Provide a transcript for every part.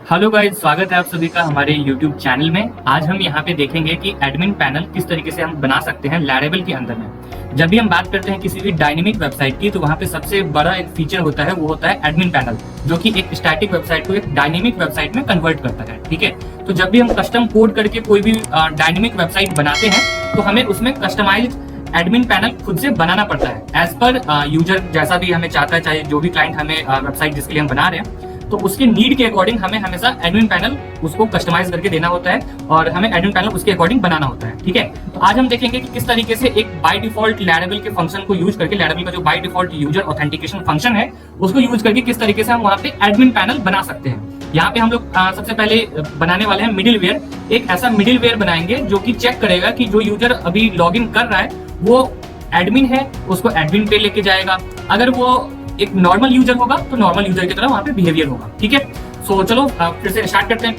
Hello guys, स्वागत है आप सभी का हमारे YouTube चैनल में। आज हम यहाँ पे देखेंगे कि एडमिन पैनल किस तरीके से हम बना सकते हैं लैरेवल के अंदर में। जब भी हम बात करते हैं किसी भी डायनेमिक वेबसाइट की, तो वहाँ पे सबसे बड़ा एक फीचर होता है, वो होता है एडमिन पैनल, जो कि एक स्टैटिक वेबसाइट को एक डायनेमिक वेबसाइट में कन्वर्ट करता है। ठीक है, तो जब भी हम कस्टम कोड करके कोई भी डायनेमिक वेबसाइट बनाते हैं, तो हमें उसमें कस्टमाइज एडमिन पैनल खुद से बनाना पड़ता है एज पर यूजर जैसा भी हमें चाहता है, चाहे जो भी क्लाइंट हमें वेबसाइट जिसके लिए हम बना रहे हैं, तो उसके नीड के अकॉर्डिंग हमें हमेशा एडमिन पैनल उसको कस्टमाइज करके देना होता है और हमें एडमिन पैनल उसके अकॉर्डिंग बनाना होता है। ठीक है, तो आज हम देखेंगे कि किस तरीके से एक बाय डिफॉल्ट लैरेवल के फंक्शन को यूज करके, लैरेवल का जो by default user authentication function है उसको यूज करके किस तरीके से हम वहां पे एडमिन पैनल बना सकते हैं। यहाँ पे हम लोग सबसे पहले बनाने वाले हैं मिडिल वेयर। एक ऐसा मिडिल वेयर बनाएंगे जो कि चेक करेगा कि जो यूजर अभी लॉग इन कर रहा है वो एडमिन है, उसको एडमिन पे लेके जाएगा। अगर वो एक नॉर्मल यूजर होगा तो नॉर्मल यूजर की तरह वहां पे बिहेवियर होगा। ठीक है, सो चलो फिर से स्टार्ट करते हैं।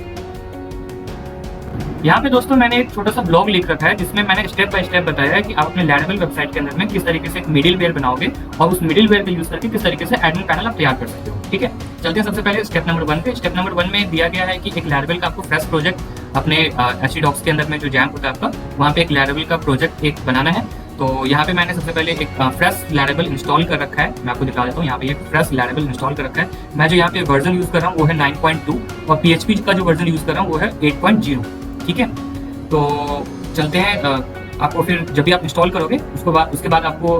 यहाँ पे दोस्तों मैंने एक छोटा सा ब्लॉग लिख रखा है जिसमें मैंने स्टेप बाय स्टेप बताया है कि आप अपने लैरेवल वेबसाइट के अंदर में किस तरीके से एक मिडिल वेयर बनाओगे और उस मिडिल वेयर का यूज करके किस तरीके से एडमिन पैनल आप तैयार कर सकते हो। ठीक है, चलते हैं सबसे पहले स्टेप नंबर 1 पे। स्टेप नंबर 1 में दिया गया है कि एक लैरेवल का आपको फ्रेश प्रोजेक्ट अपने एचडॉक्स के अंदर में जो जैम्प होता है आपका, वहाँ पे एक लैरेवल का प्रोजेक्ट एक बनाना है। तो यहाँ पे मैंने सबसे पहले एक फ्रेश लैरेवल इंस्टॉल कर रखा है। मैं आपको दिखा देता हूँ, यहाँ पे एक फ्रेश लैरेवल इंस्टॉल कर रखा है। मैं जो यहाँ पे वर्जन यूज कर रहा हूँ वो है 9.2 और PHP का जो वर्जन यूज कर रहा हूँ वो है 8.0। ठीक है, तो चलते हैं। आपको फिर जब भी आप इंस्टॉल करोगे उसके बाद आपको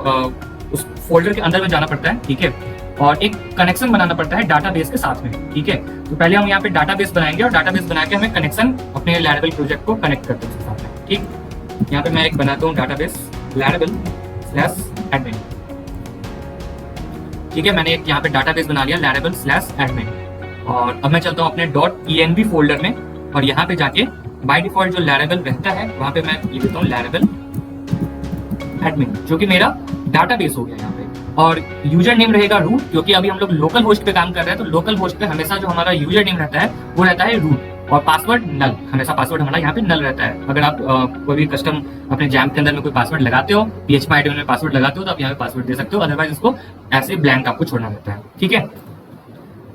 उस फोल्डर के अंदर में जाना पड़ता है। ठीक है, और एक कनेक्शन बनाना पड़ता है डाटाबेस के साथ में। ठीक है, तो पहले हम यहाँ पे डाटाबेस बनाएंगे और डाटाबेस बना के हमें कनेक्शन अपने लैरेवल प्रोजेक्ट को कनेक्ट करते हैं उसके साथ में। ठीक, यहाँ पे मैं एक बनाता हूँ डाटाबेस laravel/admin। ठीक है, मैंने एक यहाँ पे डाटाबेस बना लिया laravel/admin और अब मैं चलता हूँ अपने .env फोल्डर में और यहाँ पे जाके बाय डिफॉल्ट जो लैरेवल रहता है वहां पे मैं लिख देता हूँ लैरेवल एडमिन, जो कि मेरा डाटाबेस हो गया यहाँ पे। और यूजर नेम रहेगा रूट, क्योंकि अभी हम लोग लोकल होस्ट पे काम कर रहे हैं, तो लोकल होस्ट पे हमेशा जो हमारा यूजर नेम रहता है वो रहता है रूट। और पासवर्ड नल, हमेशा पासवर्ड हमारा यहाँ पे नल रहता है। अगर आप कोई भी कस्टम अपने जैम के अंदर में कोई पासवर्ड लगाते हो, PHP आईडी में पासवर्ड लगाते हो, तो आप यहाँ पे पासवर्ड दे सकते हो, अदरवाइज इसको ऐसे ब्लैंक आपको छोड़ना रहता है। ठीक है,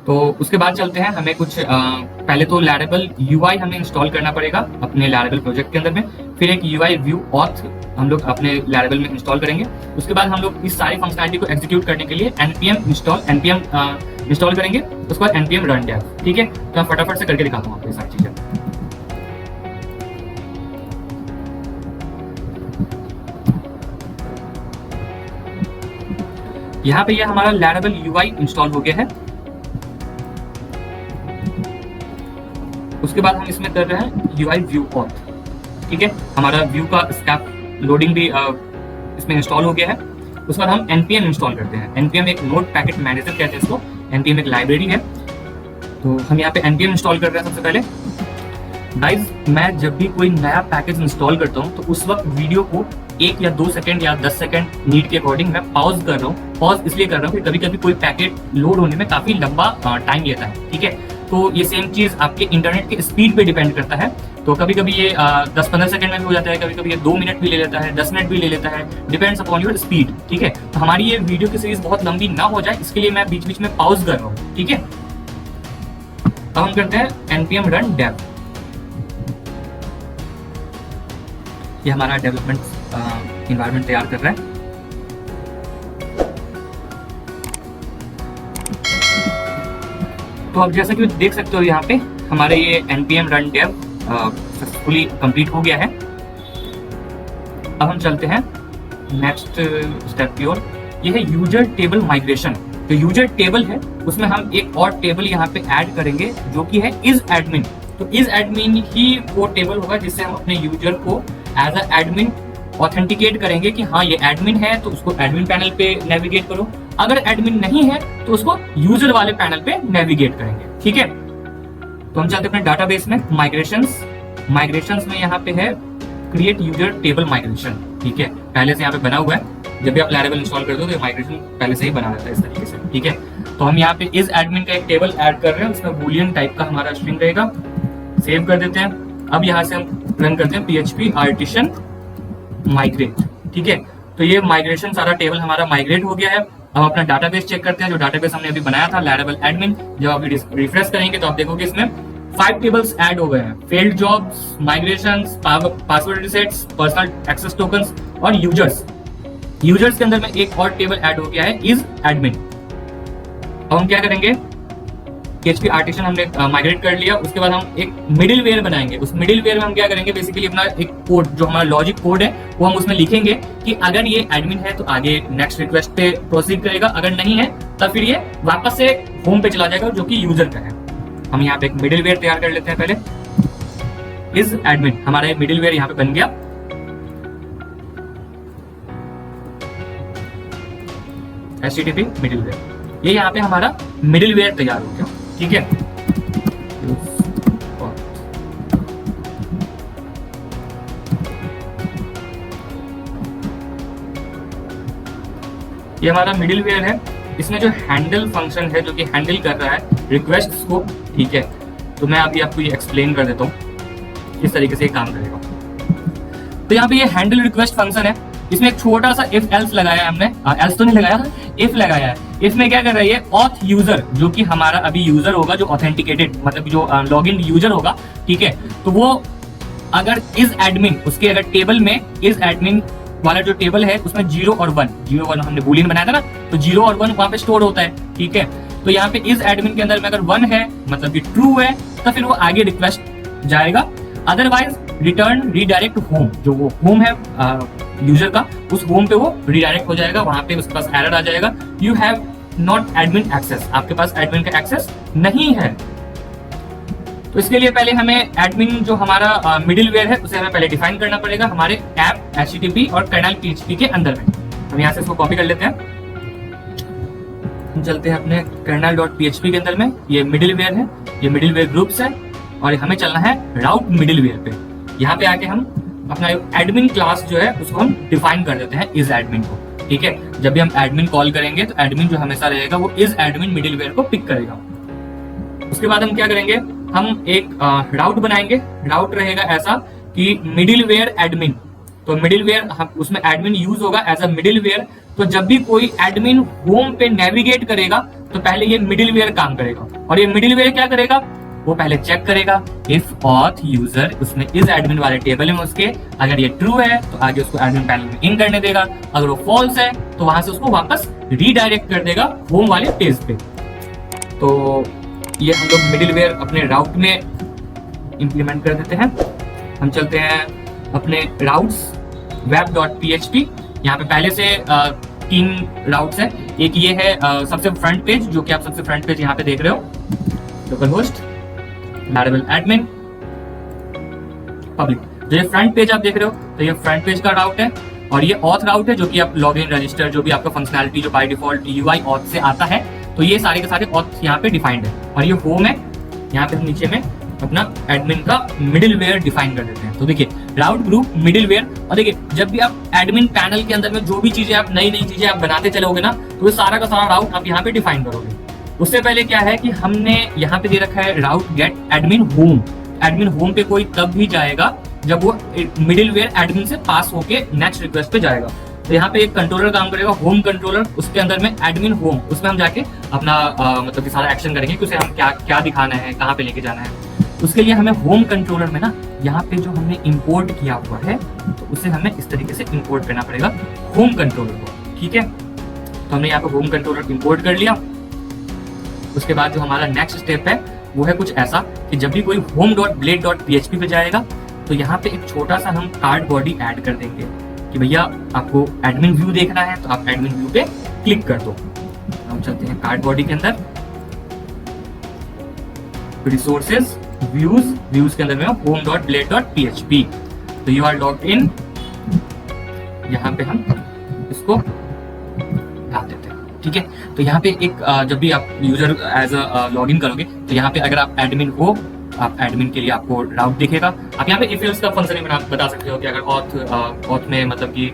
तो उसके बाद चलते हैं। हमें कुछ पहले तो लैरेवल UI हमें इंस्टॉल करना पड़ेगा अपने लैरेवल प्रोजेक्ट के अंदर में। फिर एक UI व्यू ऑथ हम लोग अपने लैरेवल में इंस्टॉल करेंगे। उसके बाद हम लोग इस सारी फंक्शनलिटी को एग्जीक्यूट करने के लिए npm इंस्टॉल करेंगे। उसके बाद npm run dev। ठीक है, तो मैं फटाफट से करके दिखाता हूँ आपको ये सारी चीजें। यहाँ पे ये हमारा लैरेवल UI इंस्टॉल हो गया है। उसके बाद हम इसमें कर रहे हैं UI व्यू ऑथ। ठीक है, हमारा व्यू का स्कैप लोडिंग भी इसमें इंस्टॉल हो गया है। उसके बाद हम npm इंस्टॉल करते हैं। npm एक नोड पैकेट मैनेजर कहते हैं इसको। npm एक लाइब्रेरी है, तो हम यहाँ पे npm इंस्टॉल कर रहे हैं सबसे पहले। गाइस, मैं जब भी कोई नया पैकेज इंस्टॉल करता हूँ तो उस वक्त वीडियो को 1 या 2 सेकंड या 10 सेकंड नीड के अकॉर्डिंग मैं पॉज कर रहा हूँ। पॉज इसलिए कर रहा हूँ कि कभी कभी कोई पैकेट लोड होने में काफी लंबा टाइम लेता है। ठीक है, तो ये सेम चीज आपके इंटरनेट के स्पीड पे डिपेंड करता है। तो कभी कभी ये 10-15 सेकंड में भी हो जाता है, कभी कभी ये 2 मिनट भी ले लेता है, 10 मिनट भी ले लेता है, डिपेंड्स अपॉन योर स्पीड। ठीक है, तो हमारी ये वीडियो की सीरीज बहुत लंबी ना हो जाए, इसके लिए मैं बीच बीच में पॉज कर रहा हूँ। ठीक है, अब हम करते हैं npm run dev। ये हमारा डेवलपमेंट इन्वायरमेंट तैयार कर रहा है। तो अब जैसा कि देख सकते हो यहाँ पे हमारे ये npm run dev successfully complete हो गया है। अब हम चलते हैं नेक्स्ट स्टेप की ओर। ये है यूजर टेबल माइग्रेशन। जो यूजर टेबल है उसमें हम एक और टेबल यहाँ पे ऐड करेंगे जो कि है इज एडमिन। तो इज एडमिन ही वो टेबल होगा जिससे हम अपने यूजर को एज अ एडमिन ऑथेंटिकेट करेंगे कि हाँ ये एडमिन है, तो उसको एडमिन पैनल पे नेविगेट करो। अगर एडमिन नहीं है तो उसको यूजर वाले पैनल पे नेविगेट करेंगे। ठीक है, तो हम चलते अपने डाटाबेस में माइग्रेशंस में यहाँ पे है क्रिएट यूजर टेबल माइग्रेशन। ठीक है, पहले से यहाँ पे बना हुआ है। जब भी आप लैरेवल इंस्टॉल करते हो तो माइग्रेशन पहले से ही बना रहता है इस तरीके से। ठीक है, तो हम यहाँ पे इस एडमिन का एक टेबल ऐड कर रहे हैं, उसमें बूलियन टाइप का हमारा स्ट्रिंग रहेगा। सेव कर देते हैं। अब यहाँ से हम रन करते हैं PHP आर्टिशन माइग्रेट। ठीक है, तो ये माइग्रेशन सारा टेबल हमारा माइग्रेट हो गया है। अब अपना डाटाबेस चेक करते हैं। जो डाटाबेस हमने अभी बनाया था लैरेवल एडमिन, जब आप रिफ्रेश करेंगे तो आप देखोगे इसमें 5 टेबल्स ऐड हो गए हैं, failed jobs, migrations, password resets, personal access tokens और यूजर्स। यूजर्स के अंदर में एक और टेबल ऐड हो गया है, इज एडमिन। अब हम क्या करेंगे, PHP आर्टिसन हमने माइग्रेट कर लिया, उसके बाद हम एक मिडिल वेयर बनाएंगे। उस मिडिल वेयर में हम क्या करेंगे, बेसिकली अपना एक कोड जो हमारा लॉजिक कोड है वो हम उसमें लिखेंगे कि अगर ये एडमिन है तो आगे नेक्स्ट रिक्वेस्ट पे प्रोसीड करेगा, अगर नहीं है तब फिर ये वापस से होम पे चला जाएगा जो कि यूजर का है। हम यहाँ पे एक मिडिल वेयर तैयार कर लेते हैं पहले, इज एडमिन। हमारा ये मिडिल वेयर यहाँ पे बन गया, HTTP मिडिल वेयर। ये यहाँ पे हमारा मिडिल वेयर तैयार हो गया, ठीक है। ये हमारा मिडिल वेयर है, इसमें जो हैंडल फंक्शन है जो कि हैंडल कर रहा है रिक्वेस्ट्स को, ठीक है। तो मैं अभी आपको ये एक्सप्लेन कर देता हूँ किस तरीके से ये काम करेगा। तो यहाँ पे ये हैंडल रिक्वेस्ट फंक्शन है, इसमें एक छोटा सा इफ एल्स लगाया है हमने, एल्स तो नहीं लगाया, इफ लगाया है। इसमें क्या कर रही है, ऑथ यूजर जो कि हमारा अभी यूजर होगा, जो ऑथेंटिकेटेड मतलब जो लॉगिन यूजर होगा, ठीक है। तो वो अगर इज एडमिन, उसके अगर टेबल में इज एडमिन वाला जो टेबल है उसमें 0 और 1, 0 1 हमने बूलियन बनाया था ना, तो 0 और 1 वहां पे स्टोर होता है, ठीक है। तो यहाँ पे इज एडमिन के अंदर में अगर 1 है मतलब कि ट्रू है तो फिर वो आगे रिक्वेस्ट जाएगा, अदरवाइज रिटर्न रीडायरेक्ट होम, जो वो होम है यूजर का, उस होम पे वो रिडायरेक्ट हो जाएगा। वहां पे उसके पास एरर आ जाएगा, you have not admin access, आपके पास एडमिन का एक्सेस नहीं है। तो इसके लिए पहले हमें एडमिन जो हमारा मिडिल वेयर है उसे हमें पहले डिफाइन करना पड़ेगा हमारे ऐप HTTP और कर्नल PHP के अंदर में। हम यहाँ से इसको कॉपी कर लेते हैं, हम चलते हैं अपने kernel.php के अंदर में, ये मिडिल वेयर है, ये मिडिल वेयर ग्रुप्स है और हमें चलना है राउट मिडिल वेयर पे। यहाँ पे आके हम अपना एडमिन क्लास जो है उसको हम डिफाइन कर देते हैं इज एडमिन को, ठीक है। जब भी हम एडमिन कॉल करेंगे तो एडमिन जो हमेशा रहेगा वो इज एडमिन मिडिल वेयर को पिक करेगा। उसके बाद हम क्या करेंगे, हम एक राउट बनाएंगे। राउट रहेगा ऐसा कि मिडिल वेयर एडमिन, तो मिडिल वेयर उसमें एडमिन यूज होगा एज अ मिडिल वेयर। तो जब भी कोई एडमिन होम पे नेविगेट करेगा तो पहले ये मिडिल वेयर काम करेगा, और ये मिडिल वेयर क्या करेगा, वो पहले चेक करेगा इफ ऑथ यूजर उसमें इज एडमिन वाले टेबल में उसके अगर ये ट्रू है तो आगे उसको एडमिन पैनल में इन करने देगा, अगर वो फॉल्स है तो वहां से उसको वापस रीडायरेक्ट कर देगा होम वाले पेज पे। तो ये हम लोग मिडिल वेयर अपने राउट में इंप्लीमेंट कर देते हैं। हम चलते हैं अपने राउट्स web.php। यहाँ पे पहले से 3 राउट्स है, एक ये है सबसे फ्रंट पेज जो कि आप सबसे फ्रंट पेज यहाँ पे देख रहे हो, लोकल होस्ट लैरेबल एडमिन पब्लिक। जो ये फ्रंट पेज आप देख रहे हो तो ये फ्रंट पेज का राउट है, और ये ऑथ राउट है जो कि आप लॉगिन रजिस्टर जो भी आपका फंक्शनैलिटी जो बाय डिफॉल्ट UI ऑथ से आता है, तो ये सारे के सारे ऑथ यहाँ पे डिफाइंड है। और ये होम है, यहाँ पे हम नीचे में अपना एडमिन का मिडिल वेयर डिफाइन कर देते हैं। तो देखिए राउट ग्रुप मिडिल वेयर, और देखिए जब भी आप एडमिन पैनल के अंदर में जो भी चीजें आप नई नई चीजें आप बनाते चलोगे ना, तो ये सारा का सारा राउट आप यहाँ पे डिफाइन करोगे। उससे पहले क्या है कि हमने यहाँ पे दे रखा है route get admin home. Admin home पे कोई तब भी जाएगा जब वो मिडिल वेयर एडमिन से पास होके नेक्स्ट रिक्वेस्ट पे जाएगा। तो यहाँ पे एक कंट्रोलर काम करेगा, होम कंट्रोलर, उसके अंदर में एडमिन होम, उसमें हम जाके अपना मतलब कि सारा एक्शन करेंगे कि उसे हम क्या क्या दिखाना है, कहाँ पे लेके जाना है। उसके लिए हमें होम कंट्रोलर में ना यहाँ पे जो हमने इंपोर्ट किया हुआ है तो उसे हमें इस तरीके से इंपोर्ट करना पड़ेगा होम कंट्रोलर को, ठीक है। तो हमने यहाँ पे होम कंट्रोलर इंपोर्ट कर लिया। उसके बाद जो हमारा नेक्स्ट स्टेप है वो है कुछ ऐसा कि जब भी कोई home.blade.php पे जाएगा तो यहाँ पे एक छोटा सा हम कार्ड बॉडी ऐड कर देंगे कि भैया आपको एडमिन व्यू देखना है तो आप एडमिन व्यू पे क्लिक कर दो। हम चलते हैं कार्ड बॉडी के अंदर, रिसोर्सेज व्यूज के अंदर में home.blade.php। तो यू आर लॉग्ड इन, यहाँ पे हम इसको डाल देते हैं, ठीक है। तो यहाँ पे एक जब भी आप यूजर एज अ लॉगिन करोगे तो यहाँ पे अगर आप एडमिन हो, आप एडमिन के लिए आपको राउट दिखेगा। आप यहाँ पे इफ एल्स का फंक्शन भी बता सकते हो कि अगर ऑथ में मतलब कि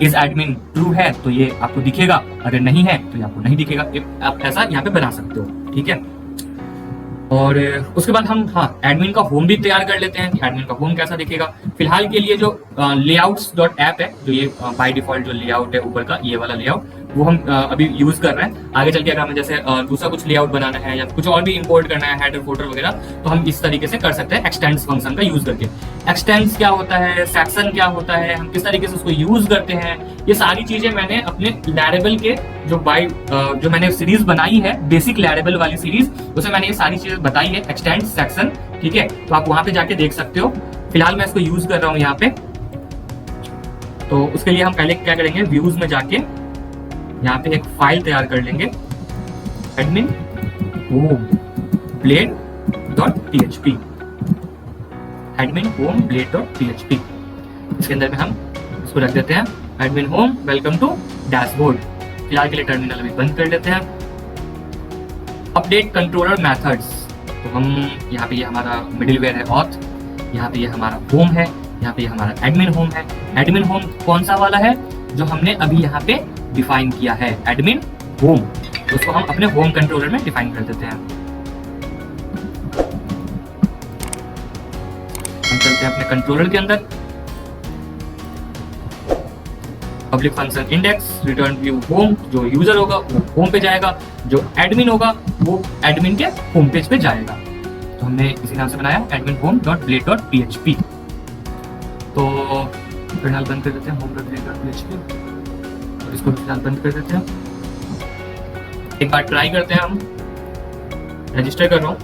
इज एडमिन ट्रू है तो ये आपको दिखेगा, अगर नहीं है तो ये आपको नहीं दिखेगा। आप ऐसा यहाँ पे बना सकते हो, ठीक है। और उसके बाद हम एडमिन का होम भी तैयार कर लेते हैं कि एडमिन का होम कैसा दिखेगा। फिलहाल के लिए जो लेआउट्स.app है, जो ये बाय डिफॉल्ट जो लेआउट है ऊपर का ये वाला लेआउट, वो हम अभी यूज कर रहे हैं। आगे चल के अगर हमें जैसे दूसरा कुछ लेआउट बनाना है या कुछ और भी इंपोर्ट करना है, हेडर फोल्डर वगैरह, तो हम इस तरीके से कर सकते हैं एक्सटेंड्स फंक्शन का यूज करके। एक्सटेंड्स क्या होता है, सेक्शन क्या होता है, हम किस तरीके से उसको यूज करते हैं, ये सारी चीजें मैंने अपने लैरेबल के जो मैंने सीरीज बनाई है, बेसिक लैरेबल वाली सीरीज, उसमें मैंने ये सारी चीजें बताई है, एक्सटेंड, सेक्शन, ठीक है। तो आप वहां पे जाके देख सकते हो। फिलहाल मैं इसको यूज कर रहा हूँ यहाँ पे। तो उसके लिए हम पहले क्या करेंगे, व्यूज में जाके यहाँ पे एक फाइल तैयार कर लेंगे, admin home blade.php, admin home blade.php। इसके अंदर में हम इसको रख देते हैं admin home welcome to dashboard. फिलहाल के लिए टर्मिनल भी बंद कर देते हैं। अपडेट कंट्रोलर मेथड्स, तो हम यहाँ पे ये हमारा मिडिलवेयर है ऑथ, यहाँ पे ये हमारा होम है, यहाँ पे ये हमारा एडमिन होम है। एडमिन होम कौन सा वाला है, जो हमने अभी यहाँ पे डिफाइन किया है, एडमिन होम। तो उसको हम अपने होम कंट्रोलर में डिफाइन कर देते हैं। हम चलते हैं अपने कंट्रोलर के अंदर, public function index return view home, जो यूजर होगा वो होम पे जाएगा, जो एडमिन होगा वो एडमिन के होम पेज पे जाएगा। तो हमने इसी नाम से बनाया एडमिन होम blade.php। तो फिलहाल बंद कर देते हैं home.blade.php और इसको फिलहाल बंद कर देते हैं। एक बार ट्राई करते हैं, हम रजिस्टर कर रहा हूँ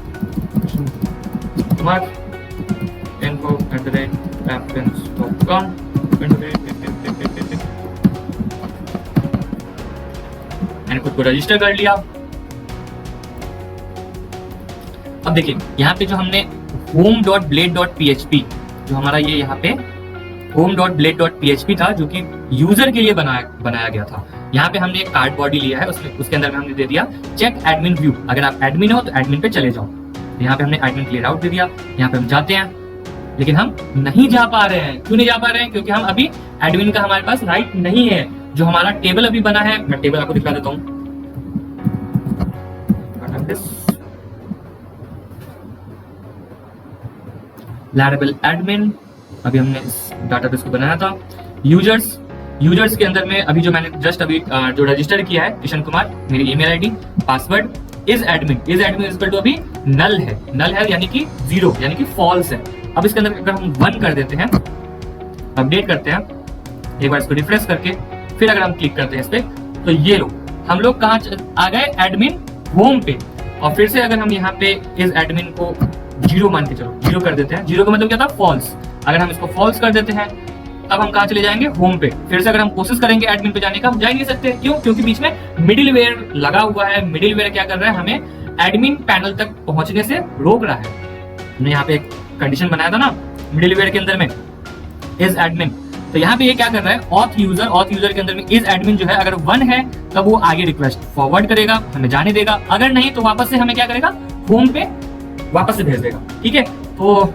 info@appkins.com। मैंने खुद को रजिस्टर कर लिया। अब देखिए यहाँ पे जो हमने home.blade.php, जो हमारा ये यहाँ पे home.blade.php था, जो कि यूजर के लिए बनाया गया था। यहाँ पे हमने एक कार्ड बॉडी लिया है, उसके अंदर में हमने दे दिया चेक एडमिन व्यू, अगर आप एडमिन हो तो एडमिन पे चले जाओ। यहाँ पे हमने एडमिन क्लियर आउट दे दिया। यहाँ पे हम जाते हैं, लेकिन हम नहीं जा पा रहे हैं। क्यों नहीं जा पा रहे हैं, क्योंकि हम अभी एडमिन का हमारे पास राइट नहीं है। जो हमारा टेबल अभी बना है, मैं टेबल आपको दिखा देता हूँ। लैरेबल एडमिन, अभी हमने इस डाटाबेस को बनाया था। यूजर्स के अंदर में अभी जो मैंने जस्ट अभी जो रजिस्टर किया है, किशन कुमार, मेरी email ID, password is admin equal to अभी नल है यानी कि 0 यानी कि फॉल्स है। अब इसके अंदर अगर हम 1 कर देते हैं, अपडेट करते हैं, एक बार इसको रिफ्रेश करके फिर अगर हम क्लिक करते हैं इस पे, तो ये लो हम लोग कहाँ आ गए, एडमिन होम पे। और फिर से अगर हम यहाँ पे इस एडमिन को 0 मान के चलो 0 कर देते हैं, 0 का मतलब क्या था, फॉल्स। अगर हम इसको फॉल्स कर देते हैं तब हम कहाँ चले जाएंगे, होम पे। फिर से अगर हम कोशिश करेंगे एडमिन पे जाने का, हम जा ही नहीं सकते। क्यों, क्योंकि बीच में मिडिलवेयर लगा हुआ है। मिडिलवेयर क्या कर रहा है, हमें एडमिन पैनल तक पहुंचने से रोक रहा है। हमने यहाँ पे एक कंडीशन बनाया था ना मिडिलवेयर के अंदर में, इज एडमिन। तो यहाँ पे ये क्या कर रहा है, ऑथ यूजर के अंदर में इज एडमिन जो है, अगर 1 है तब वो आगे रिक्वेस्ट फॉरवर्ड करेगा, हमें जाने देगा। अगर नहीं तो वापस से हमें क्या करेगा, होम पे वापस से भेज देगा। ठीक है, तो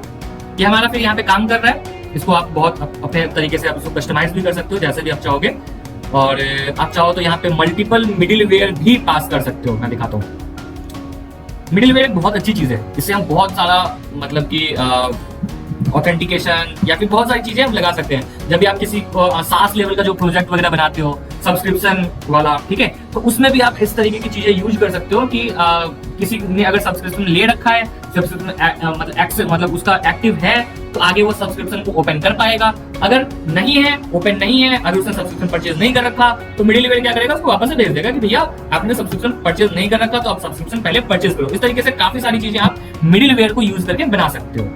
ये हमारा फिर यहाँ पे काम कर रहा है। इसको आप बहुत अपने तरीके से आप इसको कस्टमाइज भी कर सकते हो, जैसे भी आप चाहोगे। और आप चाहो तो यहाँ पे मल्टीपल मिडिलवेयर भी पास कर सकते हो। मैं दिखाता हूँ। मिडिलवेयर एक बहुत अच्छी चीज है, इससे हम बहुत सारा मतलब कि ऑथेंटिकेशन या फिर बहुत सारी चीजें हम लगा सकते हैं। जब भी आप किसी सास लेवल का जो प्रोजेक्ट वगैरह बनाते हो, सब्सक्रिप्शन वाला, ठीक है, तो उसमें भी आप इस तरीके की चीजें यूज कर सकते हो कि किसी ने अगर सब्सक्रिप्शन ले रखा है, सब्सक्रिप्शन मतलब उसका एक्टिव है, तो आगे वो सब्सक्रिप्शन को ओपन कर पाएगा। अगर नहीं है, ओपन नहीं है, अगर उसने सब्सक्रिप्शन परचेज नहीं कर रखा, तो मिडिलवेयर क्या करेगा, उसको वापस से भेज देगा कि भैया आपने सब्सक्रिप्शन परचेज नहीं कर रखा, तो आप सब्सक्रिप्शन पहले परचेज करो। इस तरीके से काफी सारी चीजें आप मिडिलवेयर को यूज करके बना सकते हो।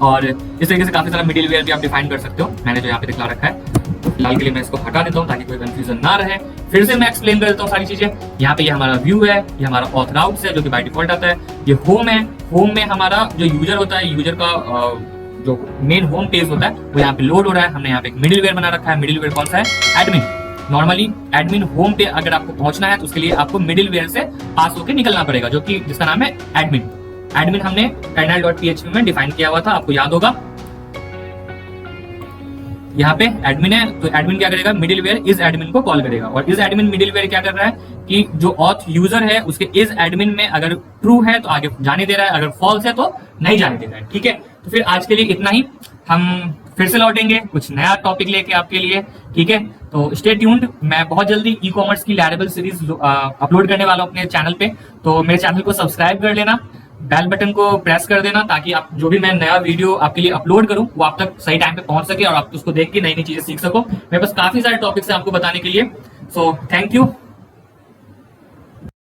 और इस तरीके से काफी सारा मिडिलवेयर भी आप डिफाइन कर सकते हो। मैंने जो यहाँ पे दिखा रखा है, फिलहाल के लिए मैं इसको हटा देता हूँ ताकि कोई कंफ्यूजन ना रहे। फिर से मैं एक्सप्लेन कर देता हूँ सारी चीजें। यहाँ पे ये हमारा व्यू है, ये हमारा ऑथ राउट्स है जो कि बाय डिफॉल्ट आता है। ये होम है, होम में हमारा जो यूजर होता है, यूजर का जो मेन होम पेज होता है वो यहाँ पे लोड हो रहा है। हमने यहाँ पे एक मिडिलवेयर बना रखा है। मिडिलवेयर कौन सा है, एडमिन। नॉर्मली एडमिन होम पे अगर आपको पहुंचना है तो उसके लिए आपको मिडिलवेयर से पास होकर निकलना पड़ेगा, जो कि जिसका नाम है एडमिन। एडमिन हमने kernel.php में डिफाइन किया हुआ था, आपको याद होगा। यहाँ पे एडमिन है, तो एडमिन क्या करेगा, मिडिलवेयर इज एडमिन को कॉल करेगा। और इज एडमिन मिडिलवेयर क्या कर रहा है कि जो ऑथ यूजर है उसके इज एडमिन में अगर ट्रू है तो आगे जाने दे रहा है, अगर फॉल्स है तो नहीं जाने दे रहा है। ठीक है, तो फिर आज के लिए इतना ही। हम फिर से लौटेंगे कुछ नया टॉपिक लेके आपके लिए। ठीक है, तो स्टे ट्यून्ड। मैं बहुत जल्दी ई कॉमर्स की लैरेबल सीरीज अपलोड करने वाला हूँ अपने चैनल पे, तो मेरे चैनल को सब्सक्राइब कर लेना, बेल बटन को प्रेस कर देना, ताकि आप जो भी मैं नया वीडियो आपके लिए अपलोड करूं वो आप तक सही टाइम पे पहुंच सके और आप उसको देख के नई नई चीजें सीख सको। मेरे पास काफी सारे टॉपिक्स हैं आपको बताने के लिए। So thank you.